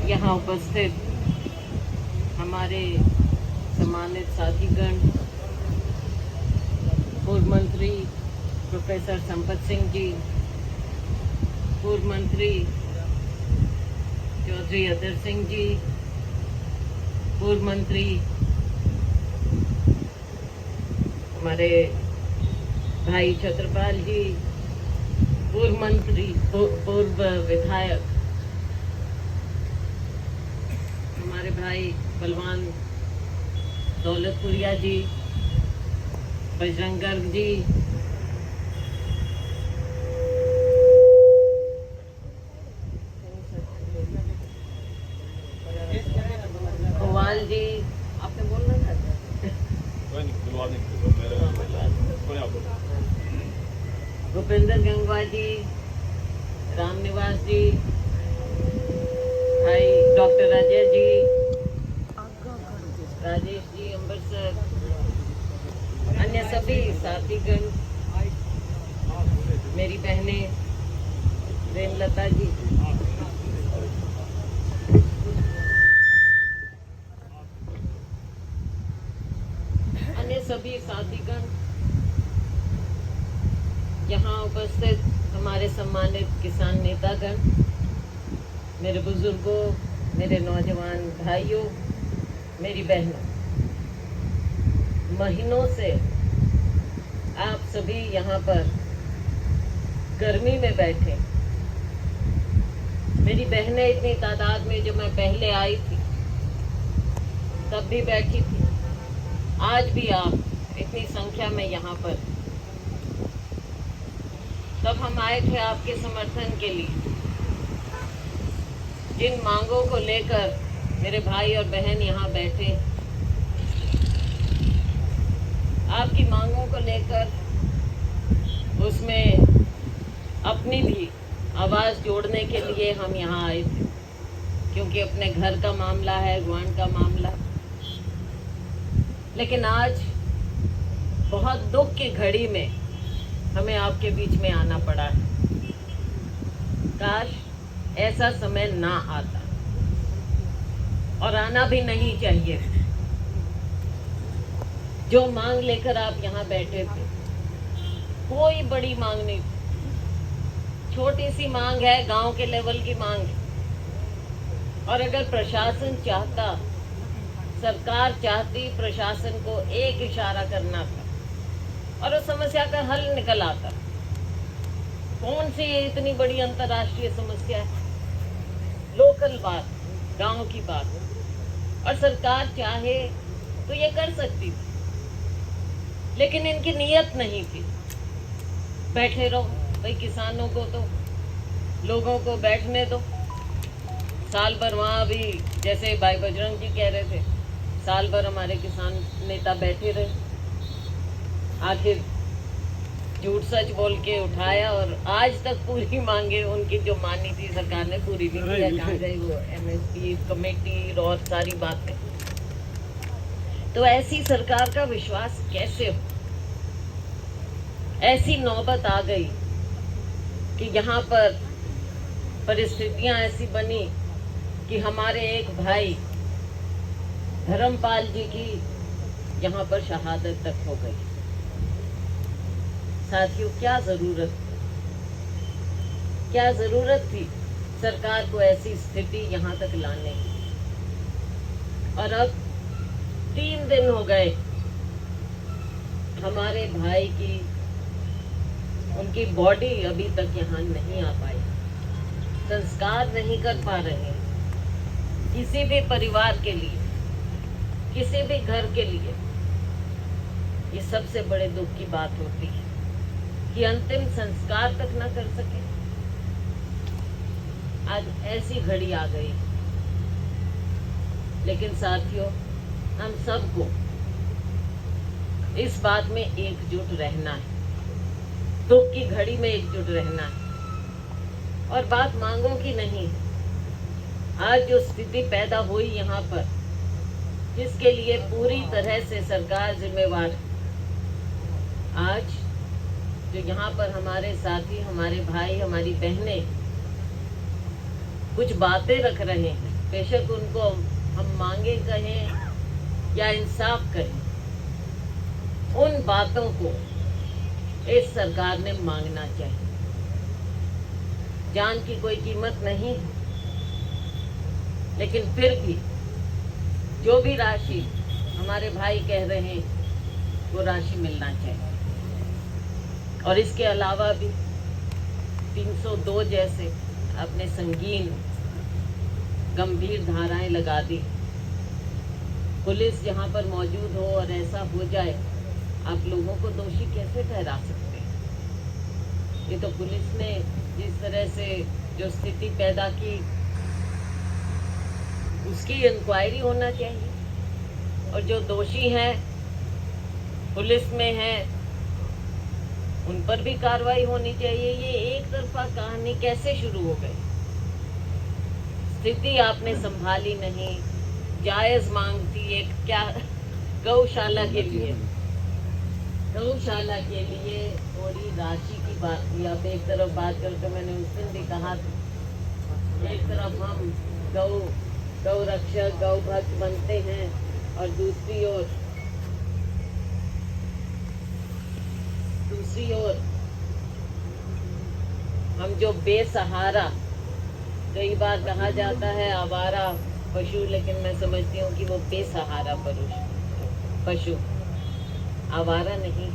यहाँ उपस्थित हमारे सम्मानित साथीगण, पूर्व मंत्री प्रोफेसर संपत सिंह जी, पूर्व मंत्री चौधरी अदर सिंह जी, पूर्व मंत्री हमारे भाई छत्रपाल जी, पूर्व मंत्री पूर्व विधायक हमारे भाई बलवान दौलतपुरिया जी, बजरंग गर्ग जी, गोवाल जी, आपने बोलना था भूपेंद्र गंगवा जी, राम निवास जी, भाई डॉक्टर अजय जी, राजेश जी अमृतसर, अन्य सभी साथीगण, मेरी बहनें रेमलता जी, अन्य सभी साथीगण, यहाँ उपस्थित हमारे सम्मानित किसान नेतागण, मेरे बुजुर्गों, मेरे नौजवान भाइयों, मेरी बहनों, महीनों से आप सभी यहाँ पर गर्मी में बैठे। मेरी बहनें इतनी तादाद में जब मैं पहले आई थी तब भी बैठी थी, आज भी आप इतनी संख्या में यहाँ पर। तब हम आए थे आपके समर्थन के लिए। जिन मांगों को लेकर मेरे भाई और बहन यहाँ बैठे, आपकी मांगों को लेकर उसमें अपनी भी आवाज़ जोड़ने के लिए हम यहाँ आए थे, क्योंकि अपने घर का मामला है, गुआंढ का मामला। लेकिन आज बहुत दुख की घड़ी में हमें आपके बीच में आना पड़ा है। काश ऐसा समय ना आता, और आना भी नहीं चाहिए। जो मांग लेकर आप यहाँ बैठे थे, कोई बड़ी मांग नहीं थी, छोटी सी मांग है, गांव के लेवल की मांग है। और अगर प्रशासन चाहता, सरकार चाहती, प्रशासन को एक इशारा करना था और उस समस्या का हल निकल आता। कौन सी इतनी बड़ी अंतर्राष्ट्रीय समस्या है? लोकल बात, गांव की बात, और सरकार चाहे तो ये कर सकती थी, लेकिन इनकी नीयत नहीं थी। बैठे रहो भाई, किसानों को तो, लोगों को बैठने दो। साल भर वहाँ भी, जैसे भाई बजरंग जी कह रहे थे, साल भर हमारे किसान नेता बैठे रहे। आखिर झूठ सच बोल के उठाया, और आज तक पूरी मांगे उनकी जो मानी थी सरकार ने पूरी नहीं किया। कहाँ गई वो MSP कमेटी और सारी बातें? तो ऐसी सरकार का विश्वास कैसे हो? ऐसी नौबत आ गई कि यहाँ पर परिस्थितियां ऐसी बनी कि हमारे एक भाई धर्मपाल जी की यहाँ पर शहादत तक हो गई। साथियों, क्या जरूरत थी सरकार को ऐसी स्थिति यहाँ तक लाने की? और अब 3 दिन हो गए हमारे भाई की, उनकी बॉडी अभी तक यहाँ नहीं आ पाई, संस्कार नहीं कर पा रहे। किसी भी परिवार के लिए, किसी भी घर के लिए ये सबसे बड़े दुख की बात होती है कि अंतिम संस्कार तक ना कर सके। आज ऐसी घड़ी आ गई। लेकिन साथियों, हम सबको इस बात में एकजुट रहना है, दुख की घड़ी में एकजुट रहना है। और बात मांगों की नहीं है। आज जो स्थिति पैदा हुई यहाँ पर, जिसके लिए पूरी तरह से सरकार जिम्मेवार है, आज जो यहाँ पर हमारे साथी, हमारे भाई, हमारी बहनें कुछ बातें रख रहे हैं, बेशक उनको हम मांगे कहें या इंसाफ करें, उन बातों को इस सरकार ने मांगना चाहिए। जान की कोई कीमत नहीं है, लेकिन फिर भी जो भी राशि हमारे भाई कह रहे हैं वो राशि मिलना चाहिए। और इसके अलावा भी 302 जैसे अपने संगीन गंभीर धाराएं लगा दी। पुलिस यहाँ पर मौजूद हो और ऐसा हो जाए, आप लोगों को दोषी कैसे ठहरा सकते हैं? ये तो पुलिस ने जिस तरह से जो स्थिति पैदा की, उसकी इंक्वायरी होना चाहिए। और जो दोषी हैं पुलिस में हैं, उन पर भी कार्रवाई होनी चाहिए। ये एक तरफा कहानी कैसे शुरू हो गई? स्थिति आपने संभाली नहीं। जायज मांग थी एक, क्या गौशाला के लिए, गौशाला के लिए थोड़ी राशि की बात थी। अब एक तरफ बात करके मैंने उस दिन भी कहा था, एक तरफ हम गौ रक्षक गौ भक्त बनते हैं और दूसरी ओर हम जो बेसहारा, कई बार कहा जाता है आवारा पशु, लेकिन मैं समझती हूँ कि वो बेसहारा पशु, आवारा नहीं,